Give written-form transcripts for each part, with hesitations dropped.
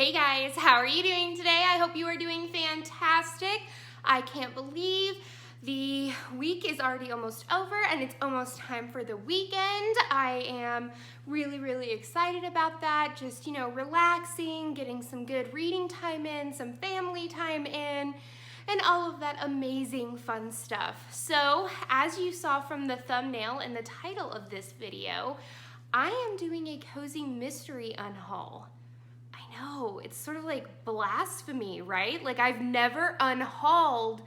Hey guys, how are you doing today? I hope you are doing fantastic. I can't believe the week is already almost over and it's almost time for the weekend. I am really excited about that. Just, relaxing, getting some good reading time in, some family time in, and all of that amazing fun stuff. So, as you saw from the thumbnail and the title of this video, I am doing a cozy mystery unhaul. I know, it's sort of like blasphemy, right? Like, I've never unhauled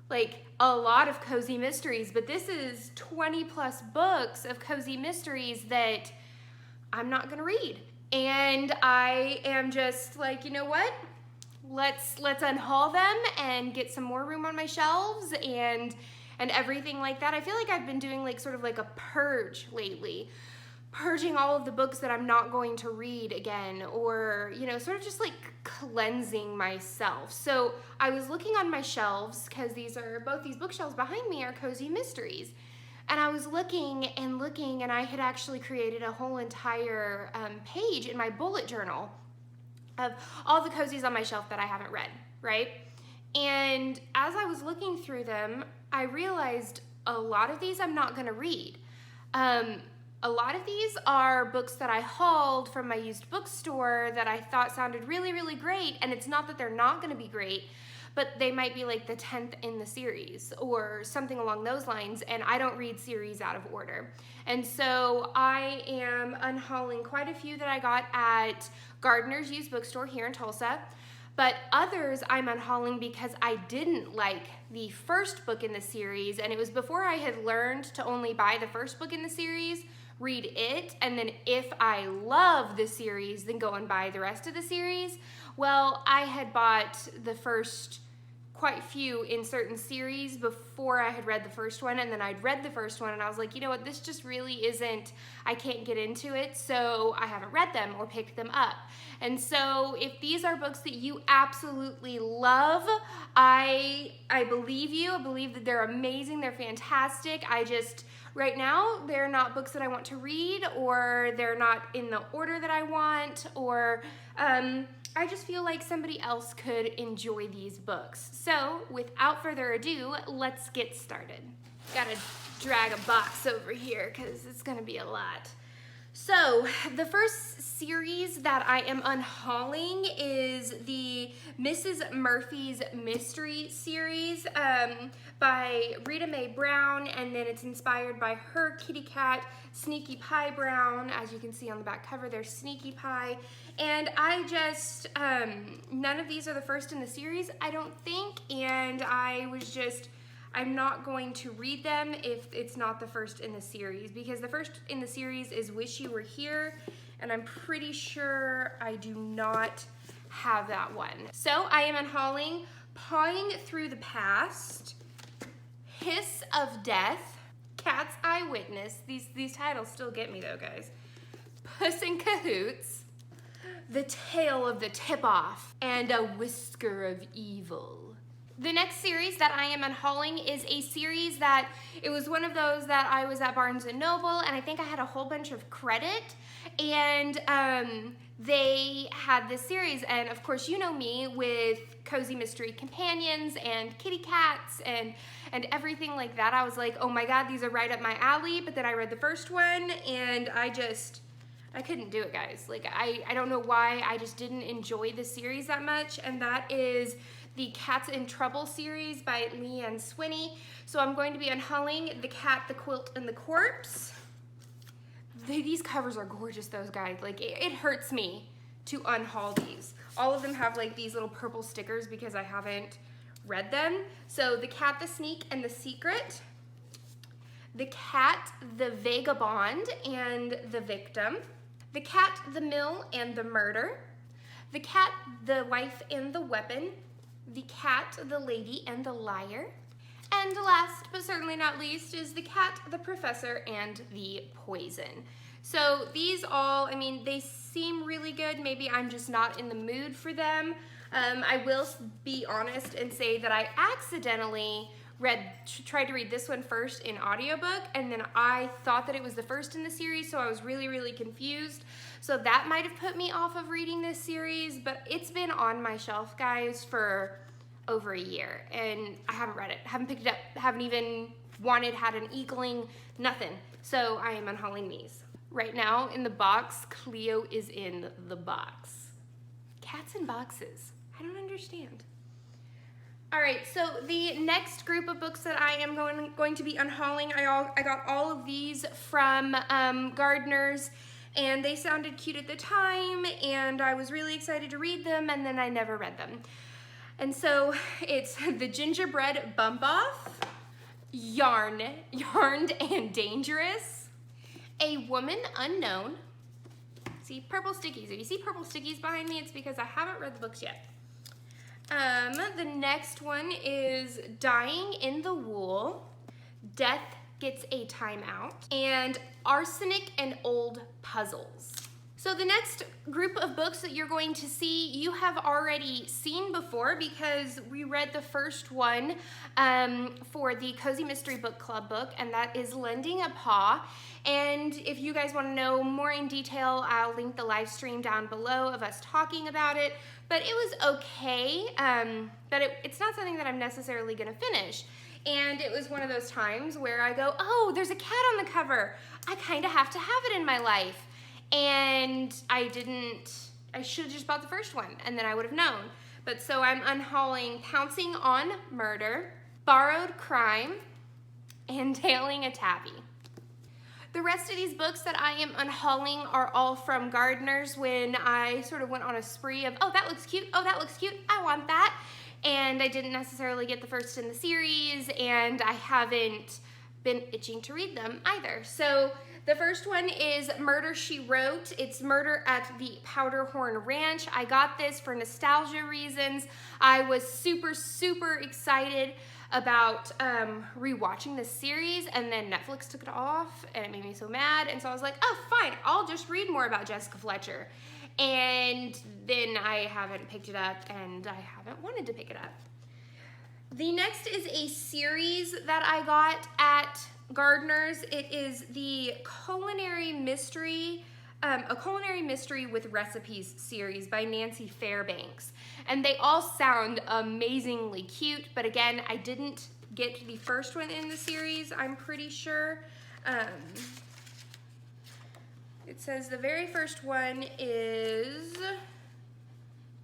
like a lot of cozy mysteries, but this is 20 plus books of cozy mysteries that I'm not gonna read. And I am just like, you know what? Let's unhaul them and get some more room on my shelves and everything like that. I feel like I've been doing like sort of like a purge lately. Purging all of the books that I'm not going to read again, or sort of just like cleansing myself. So I was looking on my shelves, because both these bookshelves behind me are cozy mysteries, and I was looking and I had actually created a whole entire page in my bullet journal of all the cozies on my shelf that I haven't read, right? And as I was looking through them, I realized a lot of these I'm not gonna read. A lot of these are books that I hauled from my used bookstore that I thought sounded really great, and it's not that they're not going to be great, but they might be like the 10th in the series or something along those lines, and I don't read series out of order. And so I am unhauling quite a few that I got at Gardner's Used Bookstore here in Tulsa, but others I'm unhauling because I didn't like the first book in the series, and it was before I had learned to only buy the first book in the series, read it, and then if I love the series, then go and buy the rest of the series. Well, I had bought the first quite few in certain series before I had read the first one, and then I'd read the first one and I was like, you know what, this just really isn't, I can't get into it, so I haven't read them or picked them up. And so if these are books that you absolutely love, I believe you. I believe that they're amazing, they're fantastic. Right now, they're not books that I want to read, or they're not in the order that I want, or I just feel like somebody else could enjoy these books. So, without further ado, let's get started. Gotta drag a box over here because it's gonna be a lot. So, the first series that I am unhauling is the Mrs. Murphy's Mystery series by Rita Mae Brown, and then it's inspired by her kitty cat, Sneaky Pie Brown. As you can see on the back cover, there's Sneaky Pie. And I just, none of these are the first in the series, I don't think, and I'm not going to read them if it's not the first in the series, because the first in the series is Wish You Were Here, and I'm pretty sure I do not have that one. So I am unhauling Pawing Through the Past, Hiss of Death, Cat's Eyewitness, these titles still get me though, guys, Puss in Cahoots, The Tale of the Tip-Off, and A Whisker of Evil. The next series that I am unhauling is a series that, it was one of those that I was at Barnes & Noble, and I think I had a whole bunch of credit, and they had this series, and of course you know me with cozy mystery companions and kitty cats and everything like that. I was like, oh my god, these are right up my alley, but then I read the first one, and I couldn't do it, guys. Like, I don't know why, I just didn't enjoy the series that much, and that is the Cats in Trouble series by Leanne Swinney. So I'm going to be unhauling The Cat, the Quilt, and the Corpse. These covers are gorgeous, those guys. Like, it hurts me to unhaul these. All of them have like these little purple stickers because I haven't read them. So The Cat, the Sneak, and the Secret. The Cat, the Vagabond, and the Victim. The Cat, the Mill, and the Murder. The Cat, the Wife, and the Weapon. The Cat, the Lady, and the Liar. And last but certainly not least is The Cat, the Professor, and the Poison. So these all, I mean, they seem really good. Maybe I'm just not in the mood for them. I will be honest and say that I accidentally tried to read this one first in audiobook, and then I thought that it was the first in the series, so I was really, really confused. So that might have put me off of reading this series, but it's been on my shelf, guys, for over a year, and I haven't read it, haven't picked it up, haven't even had an inkling, nothing. So I am unhauling these. Right now in the box, Cleo is in the box. Cats in boxes. I don't understand. All right, so the next group of books that I am going to be unhauling, I got all of these from Gardeners, and they sounded cute at the time, and I was really excited to read them, and then I never read them. And so it's The Gingerbread Bump Off, Yarned and Dangerous, A Woman Unknown. See, purple stickies. If you see purple stickies behind me, it's because I haven't read the books yet. The next one is Dying in the Wool, Death Gets a Timeout, and Arsenic and Old Puzzles. So the next group of books that you're going to see, you have already seen before because we read the first one for the Cozy Mystery Book Club book, and that is Lending a Paw. And if you guys want to know more in detail, I'll link the live stream down below of us talking about it. But it was okay, but it's not something that I'm necessarily going to finish. And it was one of those times where I go, oh, there's a cat on the cover. I kind of have to have it in my life. And I should have just bought the first one, and then I would have known. But so I'm unhauling Pouncing on Murder, Borrowed Crime, and Tailing a Tabby. The rest of these books that I am unhauling are all from Gardeners when I sort of went on a spree of, oh, that looks cute, oh, that looks cute, I want that. And I didn't necessarily get the first in the series, and I haven't been itching to read them either. So the first one is Murder, She Wrote. It's Murder at the Powderhorn Ranch. I got this for nostalgia reasons. I was super, super excited about rewatching this series, and then Netflix took it off, and it made me so mad. And so I was like, oh, fine, I'll just read more about Jessica Fletcher. And then I haven't picked it up, and I haven't wanted to pick it up. The next is a series that I got at Gardeners. It is the Culinary Mystery, a Culinary Mystery with Recipes series by Nancy Fairbanks. And they all sound amazingly cute, but again, I didn't get the first one in the series, I'm pretty sure. It says the very first one is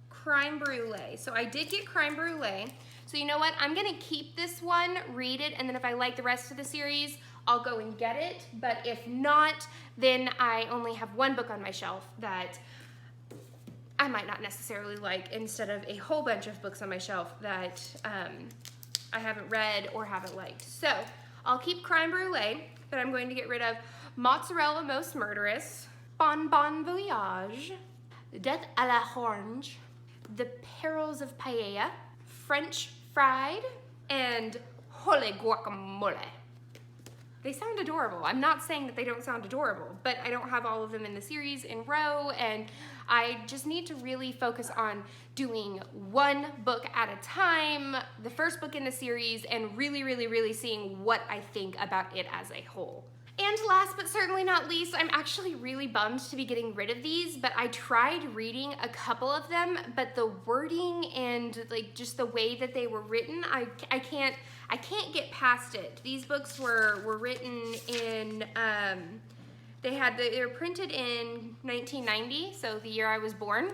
Crime Brulee. So I did get Crime Brulee. So you know what? I'm gonna keep this one, read it, and then if I like the rest of the series, I'll go and get it. But if not, then I only have one book on my shelf that I might not necessarily like, instead of a whole bunch of books on my shelf that I haven't read or haven't liked. So I'll keep Crime Brulee, but I'm going to get rid of Mozzarella Most Murderous, Bon Bon Voyage, Death à la Orange, The Perils of Paella, French Fried, and Holy Guacamole. They sound adorable. I'm not saying that they don't sound adorable, but I don't have all of them in the series in row, and I just need to really focus on doing one book at a time, the first book in the series, and really, really, really seeing what I think about it as a whole. And last but certainly not least, I'm actually really bummed to be getting rid of these, but I tried reading a couple of them, but the wording and like just the way that they were written, I can't get past it. These books were written in, they were printed in 1990, so the year I was born.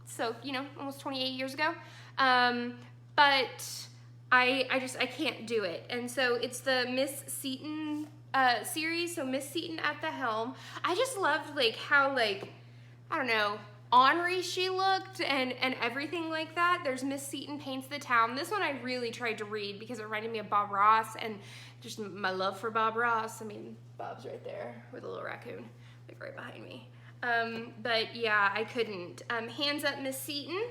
So, you know, almost 28 years ago. But I can't do it. And so it's the Miss Seton series, so Miss Seton at the helm. I just loved like how, like, I don't know, ornery she looked and everything like that. There's Miss Seton Paints the Town. This one I really tried to read because it reminded me of Bob Ross and just my love for Bob Ross. I mean, Bob's right there with a little raccoon, like right behind me. But yeah, I couldn't. Hands Up Miss Seton.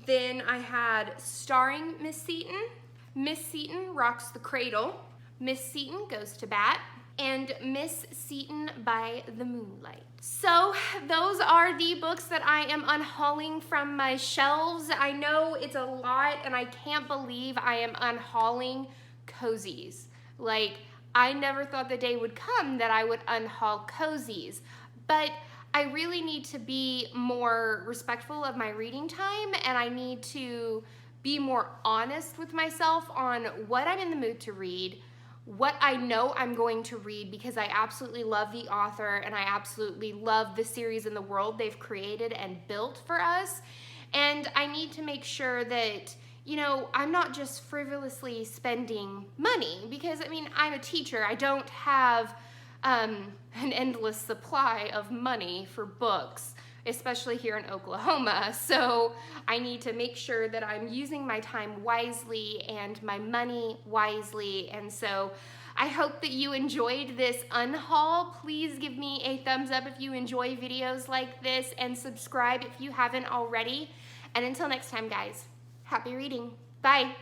Then I had Starring Miss Seton Rocks the Cradle, Miss Seton Goes to Bat, and Miss Seton by the Moonlight. So those are the books that I am unhauling from my shelves. I know it's a lot, and I can't believe I am unhauling cozies. Like, I never thought the day would come that I would unhaul cozies, but I really need to be more respectful of my reading time, and I need to be more honest with myself on what I'm in the mood to read, what I know I'm going to read because I absolutely love the author and I absolutely love the series and the world they've created and built for us. And I need to make sure that, you know, I'm not just frivolously spending money, because I mean, I'm a teacher. I don't have an endless supply of money for books, especially here in Oklahoma. So I need to make sure that I'm using my time wisely and my money wisely. And so I hope that you enjoyed this unhaul. Please give me a thumbs up if you enjoy videos like this, and subscribe if you haven't already. And until next time, guys, happy reading. Bye.